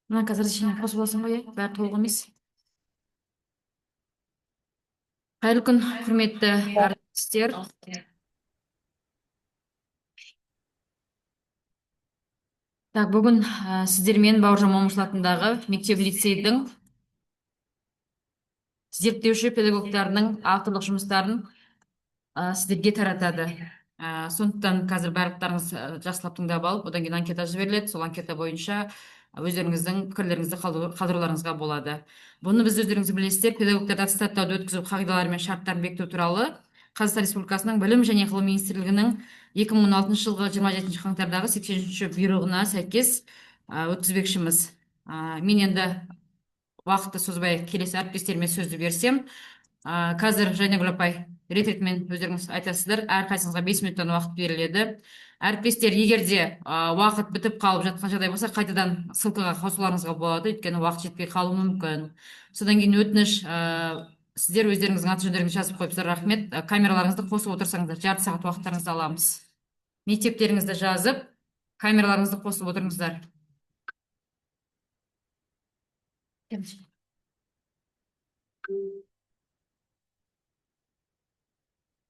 Мына қазір разрешение қосып алсам ғой, бәрі толық емес. Қайырлы күн, құрметті әріптестер. Бүгін сіздермен Бауыржан Момышұлы атындағы мектеп-лицейдің зерттеуші педагогтарының авторлық жұмыстарын сіздерге таратады. Сондықтан қазір барлықтарыңыз жақсылап тыңдап алып, одан кейін анкета жіберіледі. Сол анкета бойынша өздеріңіздің пікірлеріңізді қалдыруларыңызға болады. Бұны біз өздеріңіз білесіздер, педагогтарды аттестаттауды өткізу қағидалары мен шарттарын бекіту туралы Қазақстан Республикасының Білім және ғылым министрлігінің 2016 жылғы 27 қаңтардағы 80-ші бұйрығына сәйкес өткізбекшіміз. Мен енді уақытты созбай келесі әріптестеріме сөзді берсем, қазір Жайнагүл апай рет-ретімен өздеріңіз айтасыздар, әрқайсыңызға 5 минуттан уақыт беріледі. Әріптестер, егер де уақыт бітіп қалып жатқан жағдай болса, қайтадан ссылкаға қосуларыңызға болады, өйткені уақыт жетпей қалуы мүмкін. Содан кейін өтініш, сіздер өздеріңіздің аты жөндеріңізді жазып қойыпсыздар, рахмет. Камераларыңызды қосып отырсаңыздар, жарты сағат уақыттарыңызды аламыз. Мектептеріңізді жазып, камераларыңызды қосып отырыңыздар.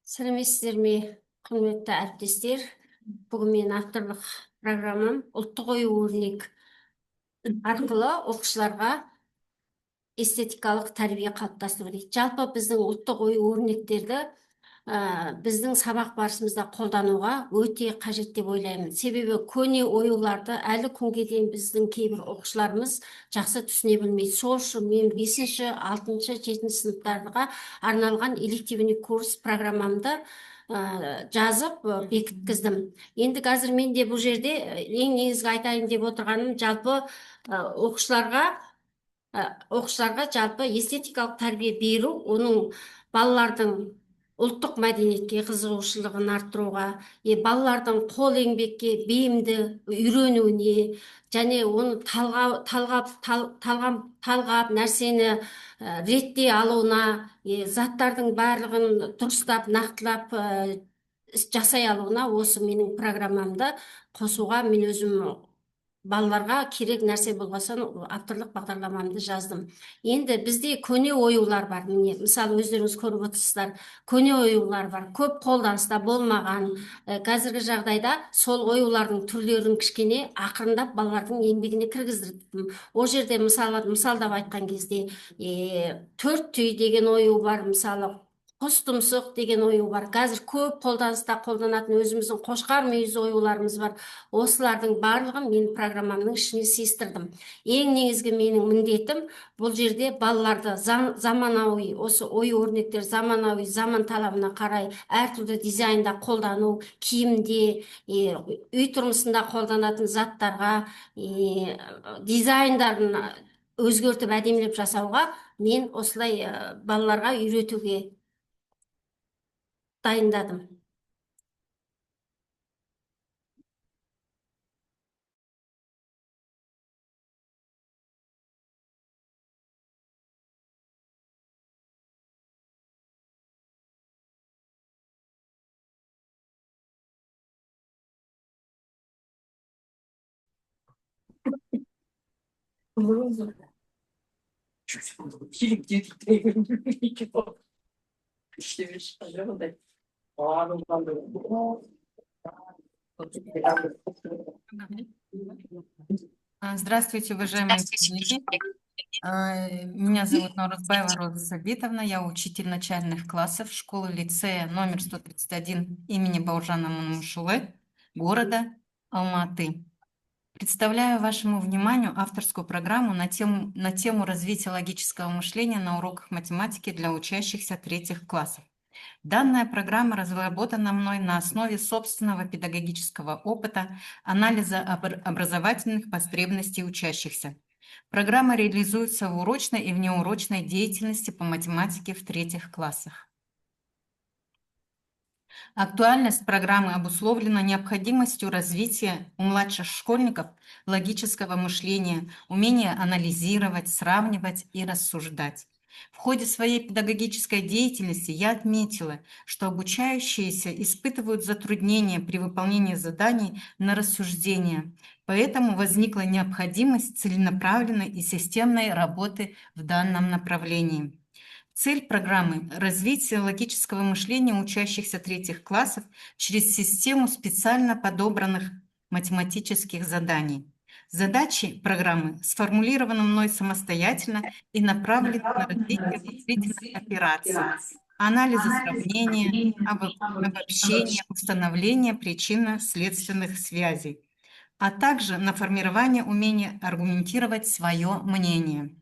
Сәлеметсіздер ме, құрметті әріптестер? Бүгін мен авторлық программам ұлттық ою-өрнек арқылы оқушыларға эстетикалық тәрбие қалыптастыру дейді. Жалпы біздің ұлттық ою-өрнектерді біздің сабақ барысымызда қолдануға өте қажет деп ойлаймын. Себебі көне оюларды әлі күнге дейін біздің кейбір оқушыларымыз жақсы түсіне білмейді. Сол үшін мен 5-ші, 6-ші, 7-ші сыныптарға арналған элективный курс программамды жазып бекіткіздім. Енді қазір менде бұл жерде ең негізгі айтайын деп отырғаным, жалпы оқушыларға жалпы эстетикалық тәрбие беру, оның балалардың ұлттық мәдениетке қызығушылығын арттыруға, балалардың қол еңбекке бейімді үйренуіне, және оны талғап нәрсені ретте алуына, заттардың барлығын дұрыстап, нақтылап жасай алуына осы менің программамды қосуға мен өзім балаларға керек нәрсе болғасын авторлық бағдарламамды жаздым. Енді бізде көне оюлар бар. Міне, мысалы өздеріңіз көріп отырсыздар, көне оюлар бар. Көп қолданыста болмаған. Қазіргі жағдайда сол оюлардың түрлерін кішкене ақырындап балалардың еңбегіне кіргіздірдім. Ол жерде мысалдап айтқан кезде, төрт түй деген ою бар, мысалы құс тұмсық деген ою бар. Қазір көп қолданыста қолданатын өзіміздің қошқар мүйіз оюларымыз бар. Осылардың барлығын мен программамның ішіне сыйыстырдым. Ең негізгі менің міндетім бұл жерде балаларды заманауи, осы ою-өрнектер заманауи, заман талабына қарай әртүрлі дизайнда қолдану, киімде, үй тұрмысында қолданатын заттарға дизайндарын өзгертіп әдемілеп жасауға мен осылай балаларға үйретуге дайындадым. Здравствуйте, уважаемые ученики. Меня зовут Наурызбаева Роза Сабитовна, я учитель начальных классов школы-лицея номер 131 имени Бауыржана Момышұлы, города Алматы. Представляю вашему вниманию авторскую программу на тему развития логического мышления на уроках математики для учащихся 3-х классов. Данная программа разработана мной на основе собственного педагогического опыта, анализа образовательных потребностей учащихся. Программа реализуется в урочной и внеурочной деятельности по математике в 3-х классах. Актуальность программы обусловлена необходимостью развития у младших школьников логического мышления, умения анализировать, сравнивать и рассуждать. В ходе своей педагогической деятельности я отметила, что обучающиеся испытывают затруднения при выполнении заданий на рассуждение, поэтому возникла необходимость целенаправленной и системной работы в данном направлении. Цель программы – развитие логического мышления учащихся третьих классов через систему специально подобранных математических заданий. Задачи программы сформулированы мной самостоятельно и направлены на развитие мыслительных операций, анализа сравнения, обобщения, установления причинно-следственных связей, а также на формирование умения аргументировать свое мнение.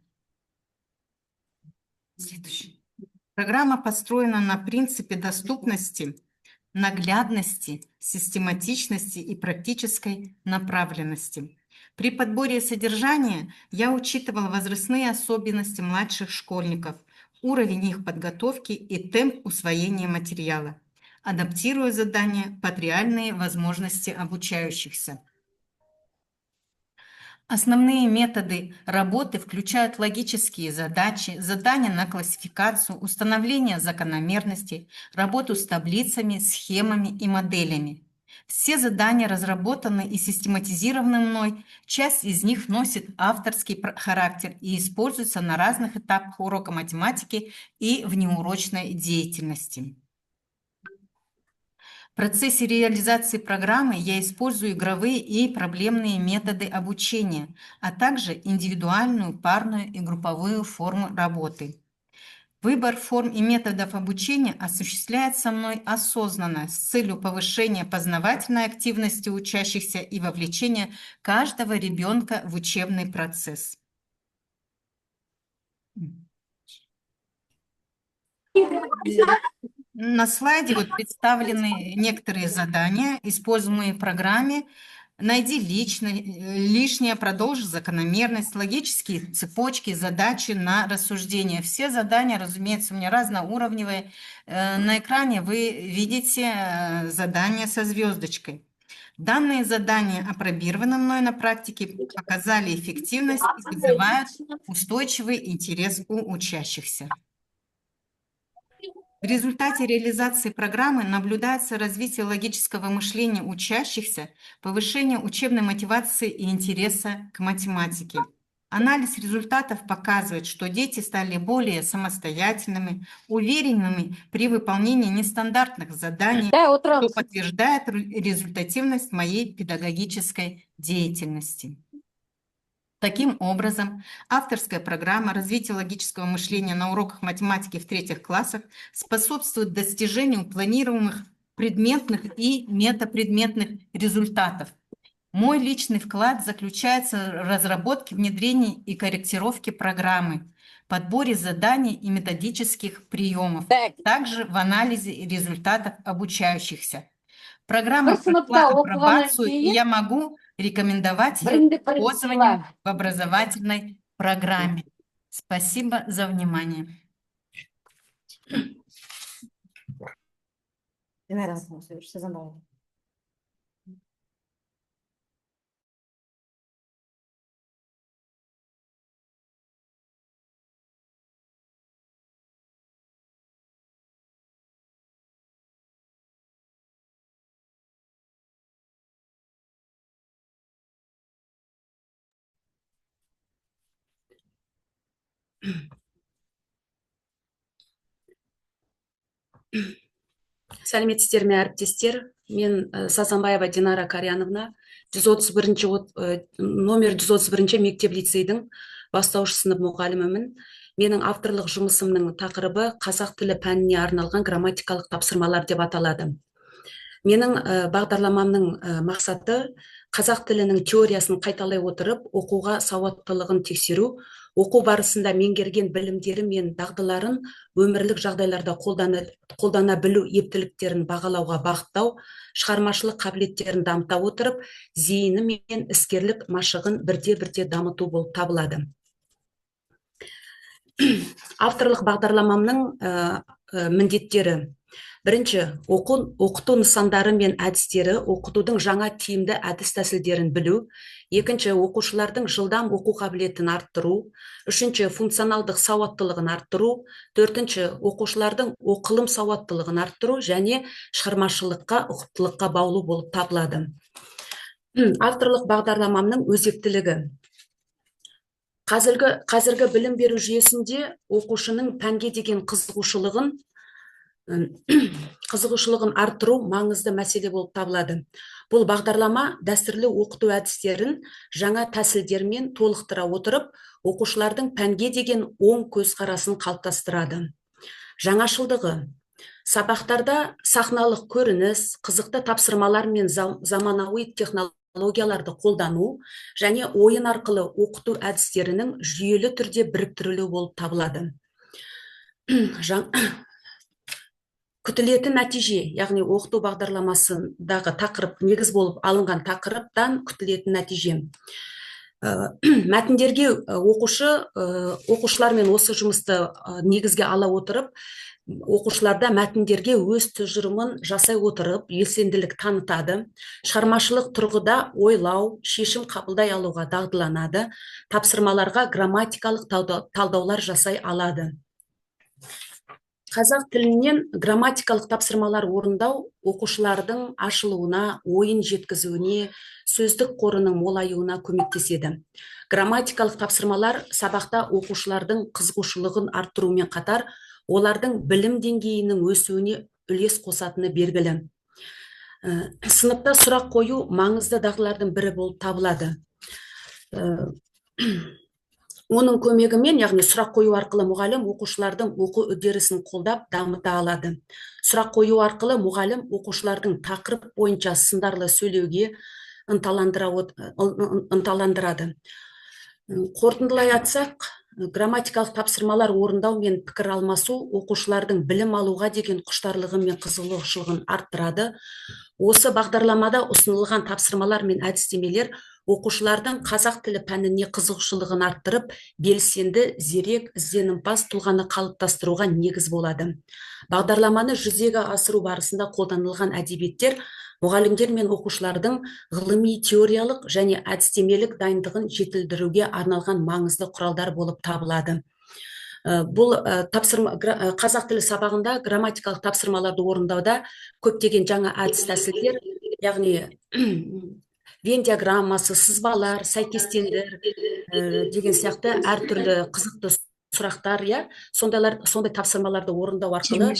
Следующий. Программа построена на принципе доступности, наглядности, систематичности и практической направленности. При подборе содержания я учитывала возрастные особенности младших школьников, уровень их подготовки и темп усвоения материала, адаптируя задания под реальные возможности обучающихся. Основные методы работы включают логические задачи, задания на классификацию, установление закономерностей, работу с таблицами, схемами и моделями. Все задания разработаны и систематизированы мной, часть из них носит авторский характер и используется на разных этапах урока математики и внеурочной деятельности. В процессе реализации программы я использую игровые и проблемные методы обучения, а также индивидуальную, парную и групповую форму работы. Выбор форм и методов обучения осуществляется мной осознанно с целью повышения познавательной активности учащихся и вовлечения каждого ребенка в учебный процесс. На слайде представлены некоторые задания, используемые в программе. Найди лишнее, продолжи закономерность, логические цепочки, задачи на рассуждение. Все задания, разумеется, у меня разноуровневые. На экране вы видите задания со звездочкой. Данные задания апробированы мной на практике, показали эффективность и вызывают устойчивый интерес у учащихся. В результате реализации программы наблюдается развитие логического мышления учащихся, повышение учебной мотивации и интереса к математике. Анализ результатов показывает, что дети стали более самостоятельными, уверенными при выполнении нестандартных заданий, что подтверждает результативность моей педагогической деятельности. Таким образом, авторская программа развития логического мышления на уроках математики в третьих классах способствует достижению планируемых предметных и метапредметных результатов. Мой личный вклад заключается в разработке, внедрении и корректировке программы, подборе заданий и методических приемов, также в анализе результатов обучающихся. Программа прошла апробацию, и я могу рекомендовать ее к использованию в образовательной программе. Спасибо за внимание. Сәлеметсіздер ме, әріптестер? Мен Сазанбаева Динара Каряновна, номер 131 мектеп лицейдің бастауыш сынып мұғалімімін. Менің авторлық жұмысымның тақырыбы қазақ тілі пәніне арналған грамматикалық тапсырмалар деп аталады. Менің бағдарламамның мақсаты қазақ тілінің теориясын қайталай отырып, оқуға сауаттылығын тексеру, оқу барысында меңгерген білімдері мен дағдыларын өмірлік жағдайларда қолдана білу ептіліктерін бағалауға бағыттау, шығармашылық қабілеттерін дамыта отырып, зейіні мен іскерлік машығын бірте-бірте дамыту болып табылады. Авторлық бағдарламамның міндеттері. Бірінші, оқыту нысандары мен әдістері, оқытудың жаңа тиімді әдіс тәсілдерін білу. Екінші, оқушылардың жылдам оқу қабілетін арттыру. Үшінші, функционалдық сауаттылығын арттыру. Төртінші, оқушылардың оқылым сауаттылығын арттыру және шығармашылыққа, ұқыптылыққа баулу болып табылады. Авторлық бағдарламамның өзектілігі. Қазіргі білім беру жүйесінде оқушының пәнге деген қызығушылығын арттыру маңызды мәселе болып табылады. Бұл бағдарлама дәстүрлі оқыту әдістерін жаңа тәсілдермен толықтыра отырып, оқушылардың пәнге деген оң көзқарасын қалыптастырады. Жаңашылдығы. Сабақтарда сахналық көрініс, қызықты тапсырмалар мен заманауи технологияларды қолдану және ойын арқылы оқыту әдістерінің жүйелі түрде біріктірілуі болып табылады. Күтілетін нәтиже, яғни оқыту бағдарламасындағы тақырып, негіз болып алынған тақырыптан күтілетін нәтиже. Мәтіндерге оқушылармен осы жұмысты негізге ала отырып, оқушыларда мәтіндерге өз тұжырымын жасай отырып, белсенділік танытады, шығармашылық тұрғыда ойлау, шешім қабылдай алуға дағдыланады, тапсырмаларға грамматикалық талдаулар жасай алады. Қазақ тілінен грамматикалық тапсырмалар орындау оқушылардың ашылуына, ойын жеткізуіне, сөздік қорының молаюына көмектеседі. Грамматикалық тапсырмалар сабақта оқушылардың қызығушылығын арттырумен қатар, олардың білім деңгейінің өсуіне үлес қосатыны белгілі. Сыныпта сұрақ қою маңызды дағдылардың бірі болып табылады. Оның көмегімен, яғни сұрақ қою арқылы мұғалім оқушылардың оқу үдерісін қолдап дамыта алады. Сұрақ қою арқылы мұғалім оқушылардың тақырып бойынша сындарлы сөйлеуге ынталандырады. Қорытындылай айтсақ, грамматикалық тапсырмалар орындау мен пікір алмасу оқушылардың білім алуға деген құштарлығы мен қызығушылығын арттырады. Осы бағдарламада ұсынылған тапсырмалар мен әдістемелер оқушылардың қазақ тілі пәніне қызығушылығын арттырып, белсенді, зерек, ізденімпаз тұлғаны қалыптастыруға негіз болады. Бағдарламаны жүзеге асыру барысында қолданылған әдебиеттер мұғалімдер мен оқушылардың ғылыми, теориялық және әдістемелік дайындығын жетілдіруге арналған маңызды құралдар болып табылады. Бұл қазақ тілі сабағында грамматикалық тапсырмаларды орындауда көптеген жаңа әдіс тәсілдер, яғни вен диаграммасы, сызбалар, сәйкестендір деген сияқты әртүрлі қызықты сұрақтар, сондай тапсырмаларды орындау арқылы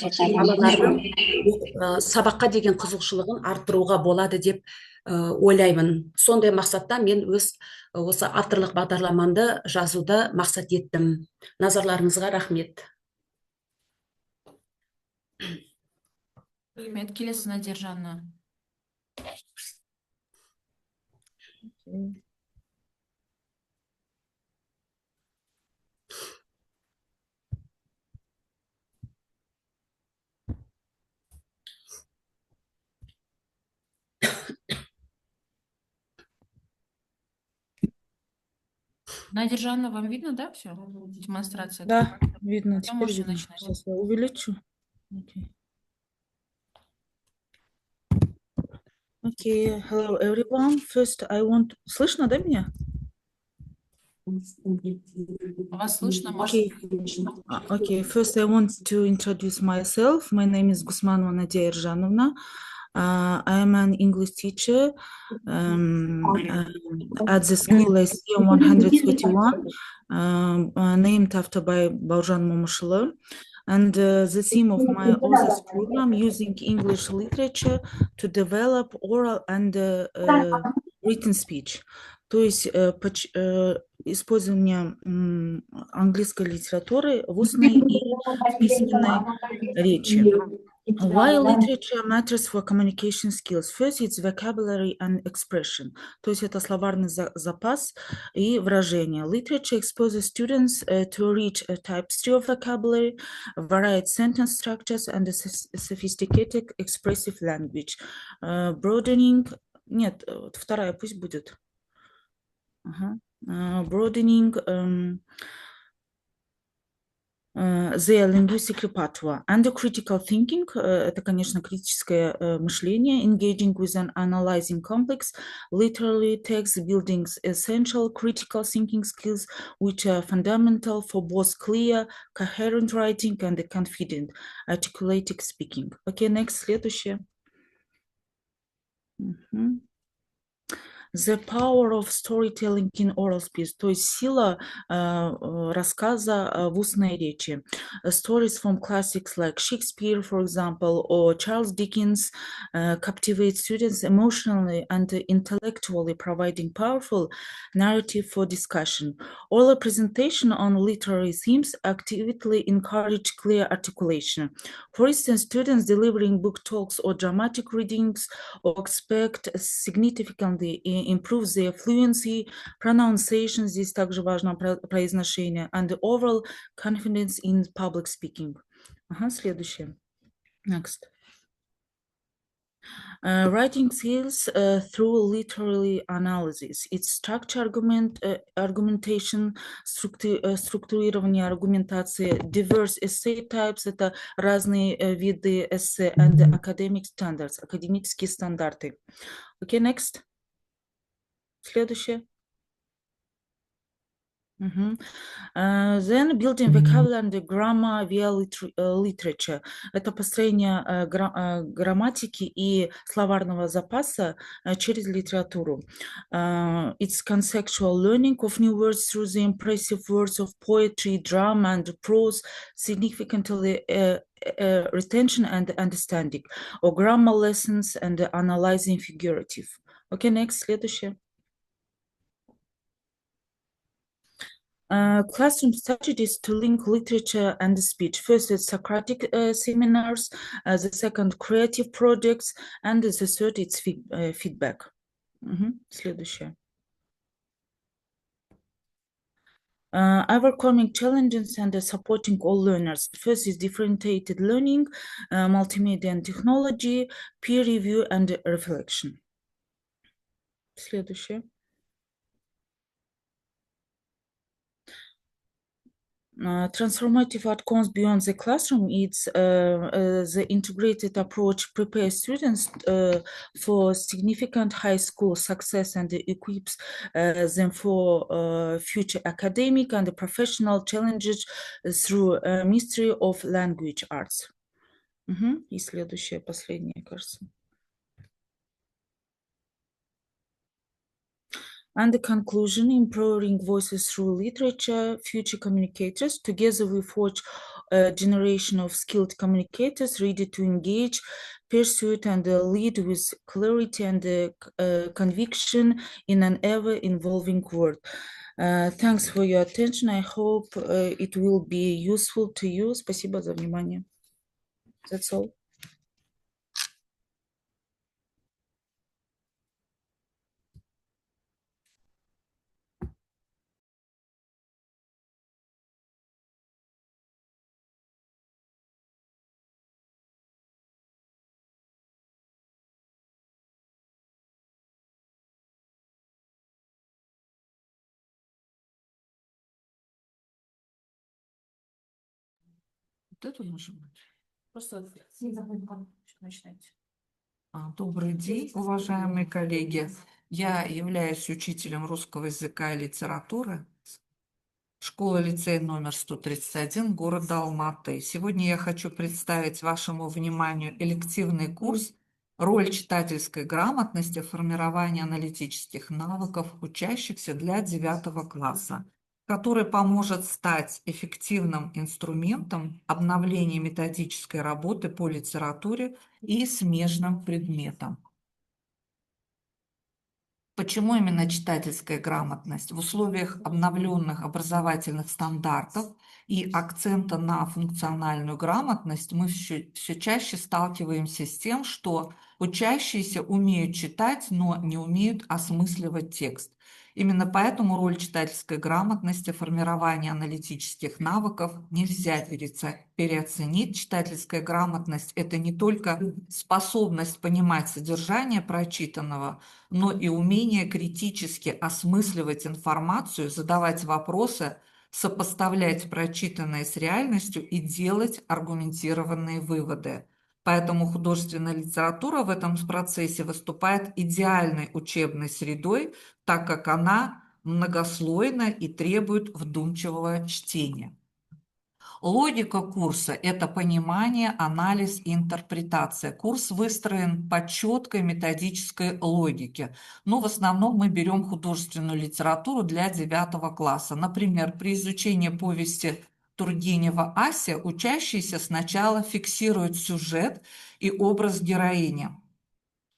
сабаққа деген қызығушылығын арттыруға болады деп ойлаймын. Сондай мақсатта мен осы авторлық бағдарламамды жазуды мақсат еттім. Назарларыңызға рахмет. Рахмет, келесі Надержанна. Надержанна, вам видно, да, все? Демонстрация? Да, видно. Потом можете Теперь видно. начинать. Сейчас я увеличу. Okay, hello everyone. First, I want... Слышно, да, меня? Вас слышно? Okay, first I want to introduce myself. My name is Gusmanova Nadia Erjanovna. I am an English teacher at the school Lyceum 131, named after by Baujan Momashula. And the theme of my author's program, using English literature to develop oral and written speech. То есть использование английской литературы в устной и письменной речи. Why literature matters for communication skills? First, it's vocabulary and expression. То есть это словарный запас и выражение. Literature exposes students to a rich tapestry of vocabulary, varied sentence structures, and a sophisticated expressive language. Broadening... Нет, вторая пусть будет. Broadening their linguistic repertoire. Under critical thinking, это, конечно, критическое мышление, engaging with and analyzing complex literary text, building essential critical thinking skills, which are fundamental for both clear, coherent writing and confident, articulated speaking. Okay, next, следующее. The power of storytelling in oral speech, то есть сила рассказа в устной речи. Stories from classics like Shakespeare, for example, or Charles Dickens captivate students emotionally and intellectually, providing powerful narrative for discussion. Oral presentation on literary themes actively encourage clear articulation. For instance, students delivering book talks or dramatic readings or expect significantly improve their fluency, pronunciation, здесь также важно произношение, and overall confidence in public speaking. Следующее. Next. Writing skills through literary analysis. It's structure argumentation, структурирование аргументации, diverse essay types, это разные виды эссе, and academic standards, академические стандарты. Okay, next. Следующее. Then building vocabulary and grammar via literature. Это построение грамматики и словарного запаса через литературу. It's conceptual learning of new words through the impressive words of poetry, drama, and prose, significantly retention and understanding, or grammar lessons and analyzing figurative. Okay, next, следующее. Classroom strategies to link literature and speech. First, it's Socratic seminars, the second, creative projects, and the third, it's feedback. Следующее. Overcoming challenges and supporting all learners. First is differentiated learning, multimedia and technology, peer review and reflection. Следующее. Transformative outcomes beyond the classroom, it's the integrated approach prepares students for significant high school success and equips them for future academic and professional challenges through mystery of language arts. И следующее, последнее, кажется. And the conclusion, empowering voices through literature, future communicators. Together we forge a generation of skilled communicators ready to engage, pursue, and lead with clarity and conviction in an ever-evolving world. Thanks for your attention. I hope it will be useful to you. Спасибо за внимание. That's all. Вот это может быть. Просто начинайте. Добрый день, уважаемые коллеги. Я являюсь учителем русского языка и литературы школы-лицей номер 131 города Алматы. Сегодня я хочу представить вашему вниманию элективный курс «Роль читательской грамотности в формировании аналитических навыков учащихся для 9 класса», который поможет стать эффективным инструментом обновления методической работы по литературе и смежным предметам. Почему именно читательская грамотность? В условиях обновленных образовательных стандартов и акцента на функциональную грамотность мы все чаще сталкиваемся с тем, что учащиеся умеют читать, но не умеют осмысливать текст. Именно поэтому роль читательской грамотности в формировании аналитических навыков нельзя переоценить. Читательская грамотность – это не только способность понимать содержание прочитанного, но и умение критически осмысливать информацию, задавать вопросы, сопоставлять прочитанное с реальностью и делать аргументированные выводы. Поэтому художественная литература в этом процессе выступает идеальной учебной средой, так как она многослойна и требует вдумчивого чтения. Логика курса – это понимание, анализ и интерпретация. Курс выстроен по четкой методической логике. Но в основном мы берем художественную литературу для 9 класса. Например, при изучении повести Тургенева «Ася» учащиеся сначала фиксируют сюжет и образ героини.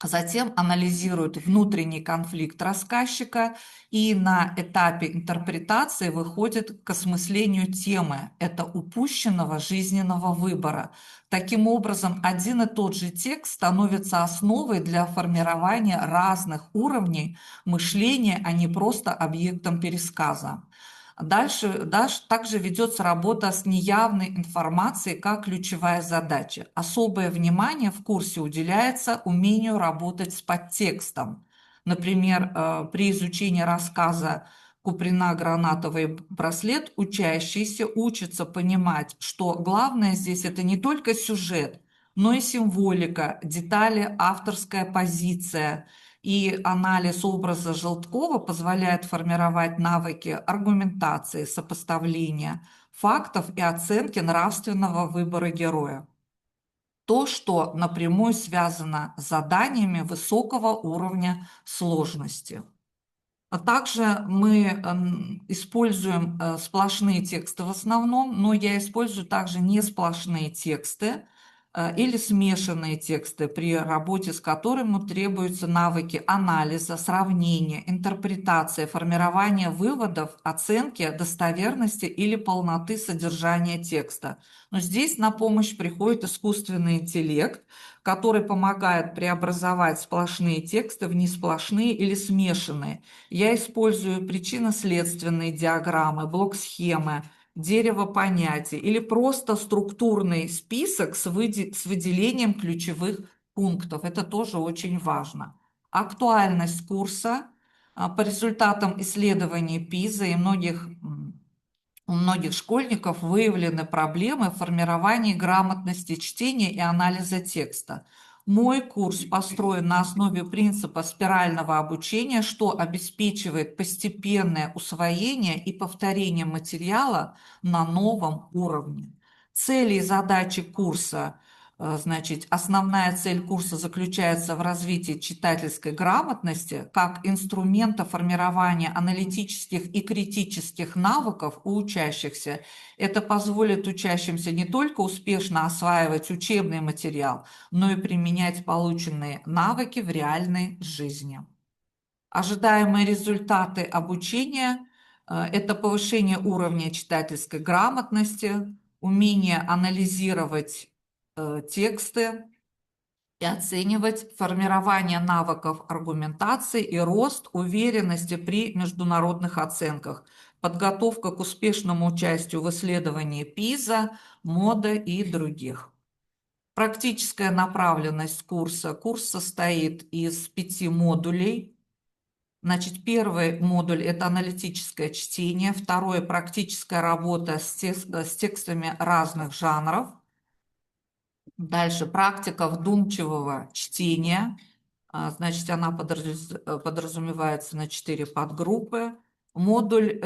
Затем анализируют внутренний конфликт рассказчика и на этапе интерпретации выходит к осмыслению темы, это упущенного жизненного выбора. Таким образом, один и тот же текст становится основой для формирования разных уровней мышления, а не просто объектом пересказа. Дальше также ведется работа с неявной информацией как ключевая задача. Особое внимание в курсе уделяется умению работать с подтекстом. Например, при изучении рассказа «Куприна гранатовый браслет» учащиеся учатся понимать, что главное здесь это не только сюжет, но и символика, детали, авторская позиция – и анализ образа Желткова позволяет формировать навыки аргументации, сопоставления фактов и оценки нравственного выбора героя. То, что напрямую связано с заданиями высокого уровня сложности. А также мы используем сплошные тексты в основном, но я использую также не сплошные тексты или смешанные тексты, при работе с которыми требуются навыки анализа, сравнения, интерпретации, формирования выводов, оценки достоверности или полноты содержания текста. Но здесь на помощь приходит искусственный интеллект, который помогает преобразовать сплошные тексты в несплошные или смешанные. Я использую причинно-следственные диаграммы, блок-схемы, дерево понятий или просто структурный список с выделением ключевых пунктов. Это тоже очень важно. Актуальность курса по результатам исследований ПИЗа и у многих школьников выявлены проблемы в формировании грамотности чтения и анализа текста. Мой курс построен на основе принципа спирального обучения, что обеспечивает постепенное усвоение и повторение материала на новом уровне. Цели и задачи курса. Значит, основная цель курса заключается в развитии читательской грамотности как инструмента формирования аналитических и критических навыков у учащихся. Это позволит учащимся не только успешно осваивать учебный материал, но и применять полученные навыки в реальной жизни. Ожидаемые результаты обучения – это повышение уровня читательской грамотности, умение анализировать тексты и оценивать, формирование навыков аргументации и рост уверенности при международных оценках, подготовка к успешному участию в исследовании ПИЗа, МОДа и других. Практическая направленность курса. Курс состоит из 5 модулей. Значит, первый модуль – это аналитическое чтение, второй – практическая работа с текстами разных жанров. Дальше практика вдумчивого чтения. Значит, она подразумевается на 4 подгруппы. Модуль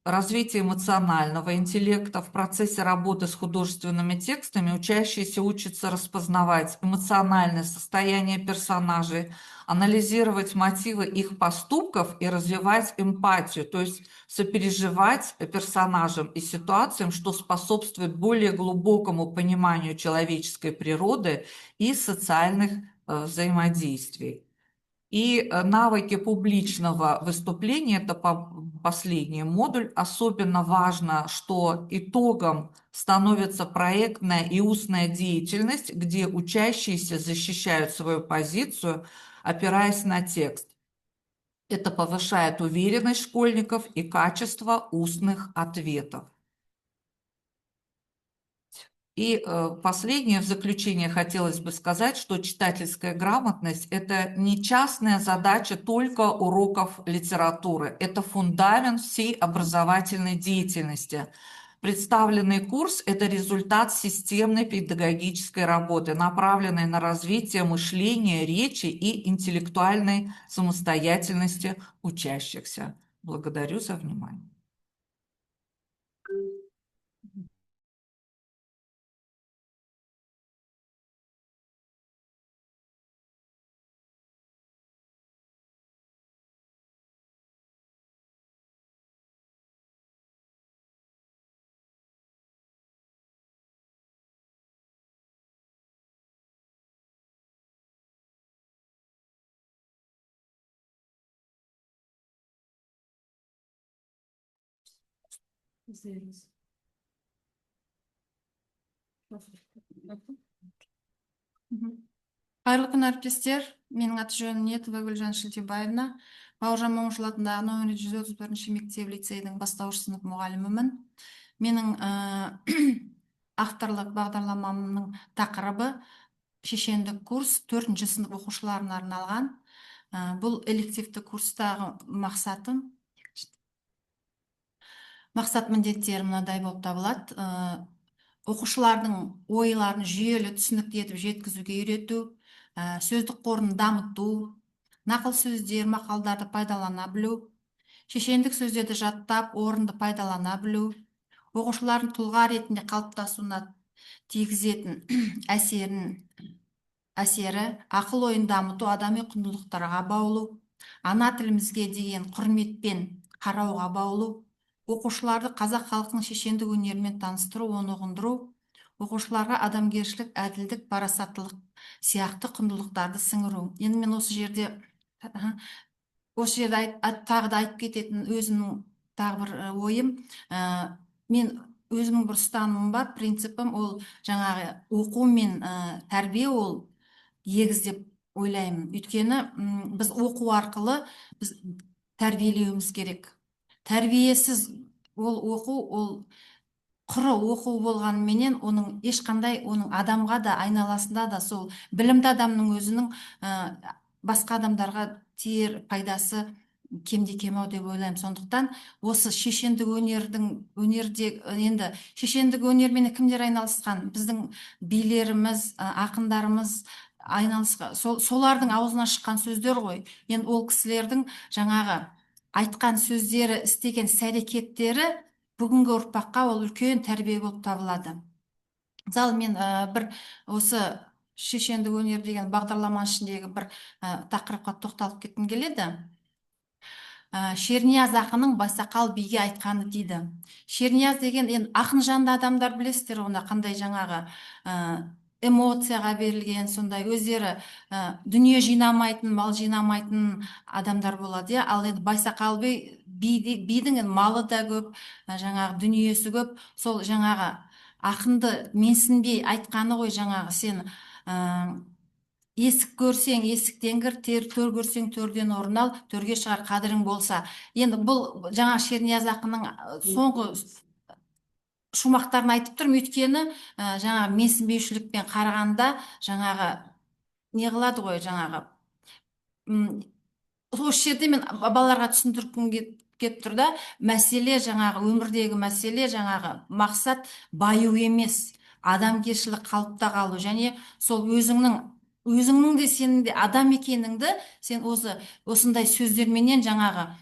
развития эмоционального интеллекта. В процессе работы с художественными текстами учащиеся учатся распознавать эмоциональное состояние персонажей, анализировать мотивы их поступков и развивать эмпатию, то есть сопереживать персонажам и ситуациям, что способствует более глубокому пониманию человеческой природы и социальных взаимодействий. И навыки публичного выступления, это последний модуль. Особенно важно, что итогом становится проектная и устная деятельность, где учащиеся защищают свою позицию, опираясь на текст. Это повышает уверенность школьников и качество устных ответов. И последнее, в заключение хотелось бы сказать, что читательская грамотность – это не частная задача только уроков литературы, это фундамент всей образовательной деятельности. Представленный курс – это результат системной педагогической работы, направленной на развитие мышления, речи и интеллектуальной самостоятельности учащихся. Благодарю за внимание. Қайырлы күн әріптестер, менің аты жөнім Ниетова Гүлжан Шілтебаевна, Бауыржан Момышұлы атындағы нөмірі 131 мектеп лицейдің бастауыш сынып мұғалімімін. Менің авторлық бағдарламамның тақырыбы шешендік курс 4-ші сынып оқушыларына арналған. Бұл элективті курстағы мақсат міндеттері мынадай болып табылады. Оқушылардың ойларын жүйелі түсінікті етіп жеткізуге үйрету, сөздік қорын дамыту, нақыл сөздер, мақалдарды пайдалана білу, шешендік сөздерді жаттап, орынды пайдалана білу, оқушылардың тұлға ретінде қалыптасуына тигізетін әсері, ақыл ойын дамыту, адами құндылықтарға баулу, ана тілімізге деген құрметпен қарауға баулу, оқушыларды қазақ халқының шешендік өнерімен таныстыру, оны ұғындыру, оқушыларға адамгершілік, әділдік, парасаттылық сияқты құндылықтарды сіңіру. Енді мен осы жерде тағы да айтып кететін өзімнің тағы бір ойым, мен өзімнің бір ұстанымым бар, принципім ол жаңағы оқу мен тәрбие ол егіз деп ойлаймын. Өйткені біз оқу арқылы біз тәрбиелеуіміз керек. Тәрбиесіз ол оқу, ол құры оқу болғанменен оның ешқандай оның адамға да айналасында да сол білімді адамның өзінің басқа адамдарға тиер пайдасы кемде кем ау деп ойлаймын. Сондықтан осы шешендік өнерде енді шешендік өнермен кімдер айналысқан? Біздің билеріміз, ақындарымыз айналысқан, солардың аузынан шыққан сөздер ғой. Енді ол кісілердің жаңағы айтқан сөздері, істеген іс-әрекеттері бүгінгі ұрпаққа ол үлкен тәрбие болып табылады. Мысалы, мен бір осы шешендік өнер деген бағдарламаның ішіндегі бір тақырыпқа тоқталып кеткім келеді. Шернияз ақынның Байсақал биге айтқаны дейді. Шернияз деген енді ақын жанды адамдар білесіздер, оны қандай жаңағы эмоцияға берілген, сондай өздері дүние жинамайтын, мал жинамайтын адамдар болады. Ал енді Байсақал бидің малы да көп, жаңағы дүниесі көп. Сол жаңағы ақынды менсінбей айтқаны ғой, жаңағы сен есік көрсең есіктен кір, төр көрсең төрден орын ал, төрге шығар қадірің болса. Енді бұл жаңа Шернияз ақынның соңғы шумақтарын айтып тұрмын, өйткені жаңағы менсінбеушілікпен қарағанда жаңағы не қылады ғой, жаңағы осы жерде мен балаларға түсіндіргім келіп тұр да, мәселе жаңағы өмірдегі мәселе жаңағы мақсат баю емес, адамгершілік қалыпта қалу, және сол өзіңнің де сенің де адам екеніңді сен осындай сөздерменен жаңағы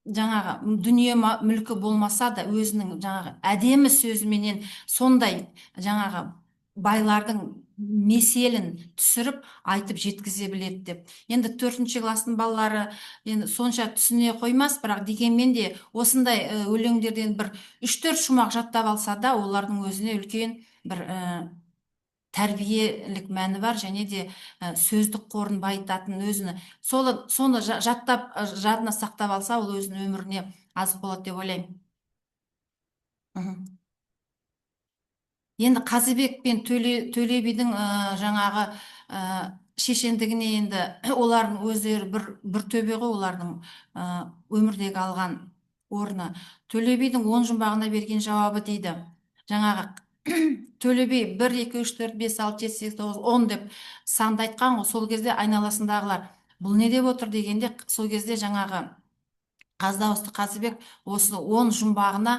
дүние мүлкі болмаса да өзінің жаңағы әдемі сөзіменен сондай жаңағы байлардың меселін түсіріп айтып жеткізе біледі деп. Енді 4-ші кластың балалары енді сонша түсіне қоймас, бірақ дегенмен де осындай өлеңдерден бір 3-4 шумақ жаттап алса да олардың өзіне үлкен бір тәрбиелік мәні бар, және де сөздік қорын байытатын өзіні соны жаттап жадына сақтап алса, ол өзінің өміріне азық болады деп ойлаймын. Енді Қазыбек пен Төле бидің жаңағы шешендігіне енді олардың өздері бір төбе ғой, олардың өмірдегі алған орны. Төле бидің 10 жұмбағына берген жауабы дейді. Жаңағы төле би 1 2 3 4 5 6 7 8 9 10 деп санды айтқан ғой. Сол кезде айналасындағылар бұл не деп отыр дегенде, сол кезде жаңағы Қаздауысты Қазыбек осы 10 жұмбағына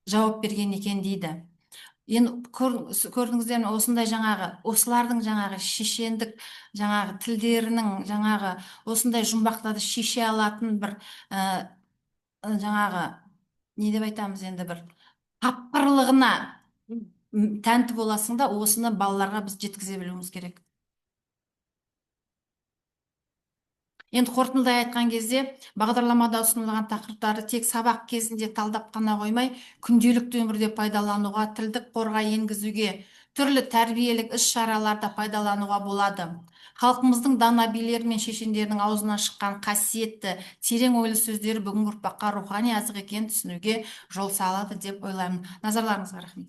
жауап берген екен дейді. Енді көрдіңіздер ме, осындай жаңағы осылардың жаңағы шешендік жаңағы тілдерінің жаңағы осындай жұмбақтарды шеше алатын бір жаңағы не деп айтамыз енді, бір тапқырлығына тәнті боласың да, осыны балаларға біз жеткізе білуіміз керек. Енді қорытындылай айтқан кезде бағдарламада ұсынылған тақырыптарды тек сабақ кезінде талдап қана қоймай, күнделікті өмірде пайдалануға, тілдік қорға енгізуге, түрлі тәрбиелік іс-шараларда пайдалануға болады. Халқымыздың дана билері мен шешендерінің аузынан шыққан қасиетті, терең ойлы сөздері бүгінгі ұрпаққа рухани азық екенін түсінуге жол салады деп ойлаймын. Назарларыңызға рахмет.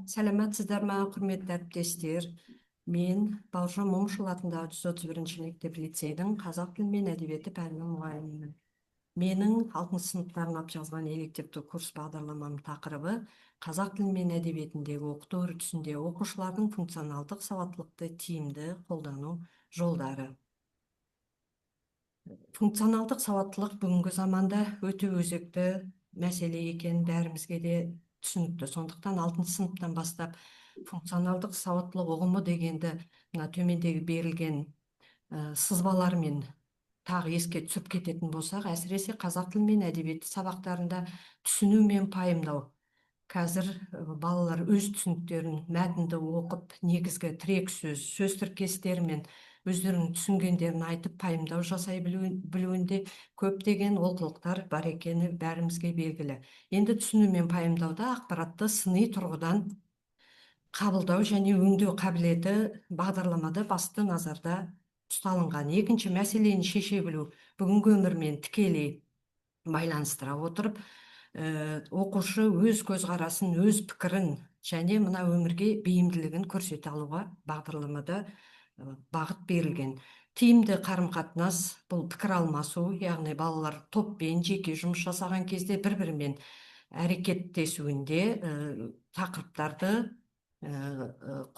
Сәлеметсіздер ме, құрметті әріптестер. Мен Бауыржан Момышұлы атындағы 131-ші мектеп лицейдің қазақ тілі мен әдебиеті пәнінің мұғалімімін. Менің 6 сыныпта арнап жазған элективті курс бағдарламамның тақырыбы қазақ тілі мен әдебиетіндегі оқыту үрдісінде оқушылардың функционалдық сауаттылықты тиімді қолдану жолдары. Функционалдық сауаттылық бүгінгі заманда өте өзекті мәселе екен, бәрімізге де түсінікті. Сондықтан 6 сыныптан бастап функционалдық сауаттылық ұғымы дегенді мына төмендегі берілген сызбалармен тағы еске түсіріп кететін болсақ, әсіресе қазақ тілі мен әдебиеті сабақтарында түсіну мен пайымдау. Қазір балалар өз түсініктерін мәтінді оқып, негізгі тірек сөз тіркестерімен өздерінің түсінгендерін айтып пайымдау жасай білуінде көптеген олқылықтар бар екені бәрімізге белгілі. Енді түсіну мен пайымдауда ақпаратты сыни тұрғыдан қабылдау және өңдеу қабілеті бағдарламада басты назарда ұсталынған. Екінші мәселені шеше білу бүгінгі өмірмен тікелей байланыстыра отырып, оқушы өз көзқарасын, өз пікірін және мына өмірге бейімділігін көрсете алуға бағдарламада бағыт берілген. Тиімді қарым-қатынас бұл пікір алмасу, яғни балалар топпен жеке жұмыс жасаған кезде бір-бірімен әрекеттесуінде тақырыптарды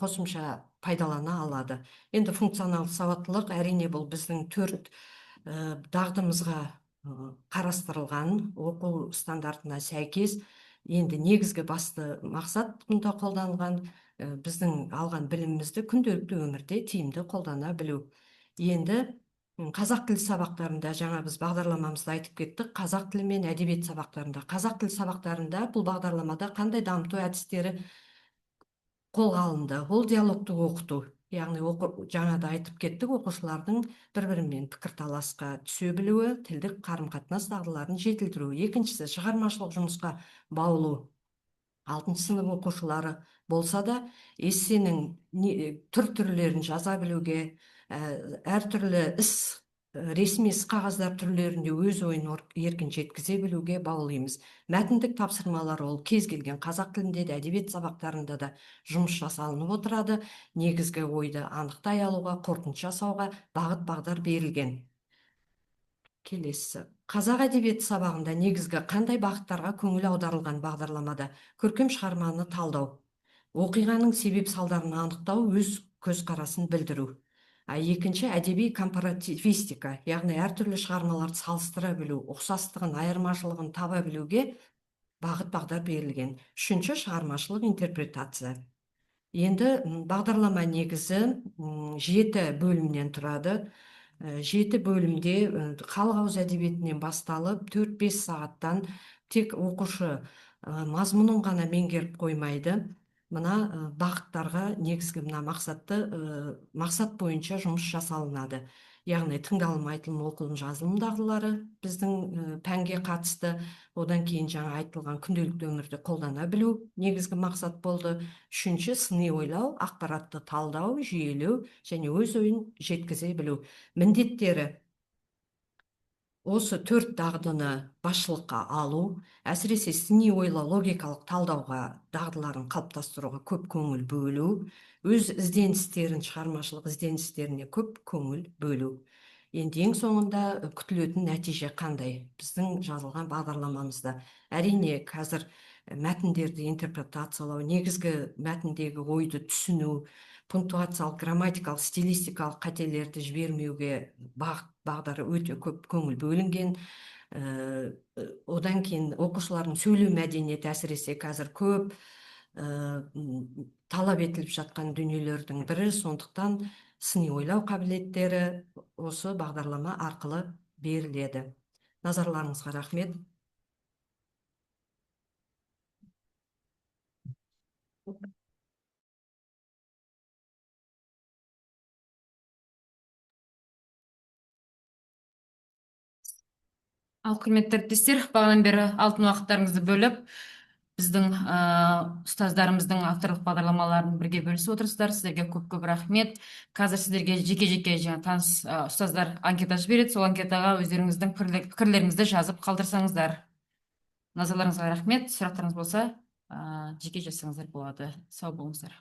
қосымша пайдалана алады. Енді функционалдық сауаттылық әрине бұл біздің 4 дағдымызға қарастырылған оқу стандартына сәйкес. Енді негізгі басты мақсат мұнда қолданылған біздің алған білімімізді күнделікті өмірде тиімді қолдана білу. Енді қазақ тілі сабақтарында, жаңа біз бағдарламамызда айтып кеттік, қазақ тілі мен әдебиет сабақтарында. Қазақ тілі сабақтарында бұл бағдарламада қандай дамыту әдістері қолға алынды? Ол диалогты оқыту. Яғни жаңада айтып кеттік, оқушылардың бір-бірімен пікірталасқа түсе білуі, тілдік қарым-қатынас дағдыларын жетілдіру. Екіншісі, шығармашылық жұмысқа баулу. 6 сынып оқушылары болса да, эссенің түрлерін жаза білуге, әртүрлі ресми қағаздар түрлерінде өз ойын еркін жеткізе білуге баулимыз. Мәтіндік тапсырмалар ол кез келген қазақ тілінде де, әдебиет сабақтарында да жұмыс жасалынып отырады. Негізгі ойды анықтай алуға, қорытынды жасауға бағыт-бағдар берілген. Келесі. Қазақ әдебиеті сабағында негізгі қандай бағыттарға көңіл аударылған бағдарламада? Көркем шығарманы талдау, оқиғаның себеп салдарын анықтау, өз көзқарасын білдіру. Екінші, әдеби компаративистика, яғни әртүрлі шығармаларды салыстыра білу, ұқсастығын, айырмашылығын таба білуге бағыт-бағдар берілген. Үшінші, шығармашылық интерпретация. Енді бағдарлама негізі 7 бөлімнен тұрады. 7 бөлімде халық ауыз әдебиетінен басталып 4-5 сағаттан тек оқушы мазмұнын ғана меңгеріп қоймайды. Мына бағыттарға негізгі мақсат бойынша жұмыс жасалынады. Яғни тыңдалым, айтылым, оқылым, жазылым дағдылары біздің пәнге қатысты. Одан кейін жаңа айтылған күнделікті өмірде қолдана білу негізгі мақсат болды. Үшінші, сыни ойлау, ақпаратты талдау, жүйелеу және өз ойын жеткізе білу. Міндеттері осы 4 дағдыны басшылыққа алу, әсіресе сыни ойлау, логикалық талдауға дағдыларын қалыптастыруға көп көңіл бөлу, өз ізденістерін, шығармашылық ізденістеріне көп көңіл бөлу. Енді ең соңында күтілетін нәтиже қандай? Біздің жазылған бағдарламамызда әрине қазір мәтіндерді интерпретациялау, негізгі мәтіндегі ойды түсіну, пунктуациялық, грамматикалық, стилистикалық қателерді жібермеуге бағдары өте көп көңіл бөлінген. Одан кейін оқушылардың сөйлеу мәдениеті әсіресе қазір көп талап етіліп жатқан дүниелердің бірі, сондықтан сыни ойлау қабілеттері осы бағдарлама арқылы беріледі. Назарларыңызға рахмет. Ал құрметті әріптестер, бағанадан бері алтын уақыттарыңызды бөліп, біздің ұстаздарымыздың авторлық бағдарламаларын бірге бөлісіп отырсыздар. Сіздерге көп рахмет. Қазір сіздерге жеке таныс ұстаздар анкета жібереді. Сол анкетаға өздеріңіздің пікірлеріңізді жазып қалдырсаңыздар. Назарларыңызға рахмет. Сұрақтарыңыз болса, жеке жазсаңыздар болады. Сау болыңыздар.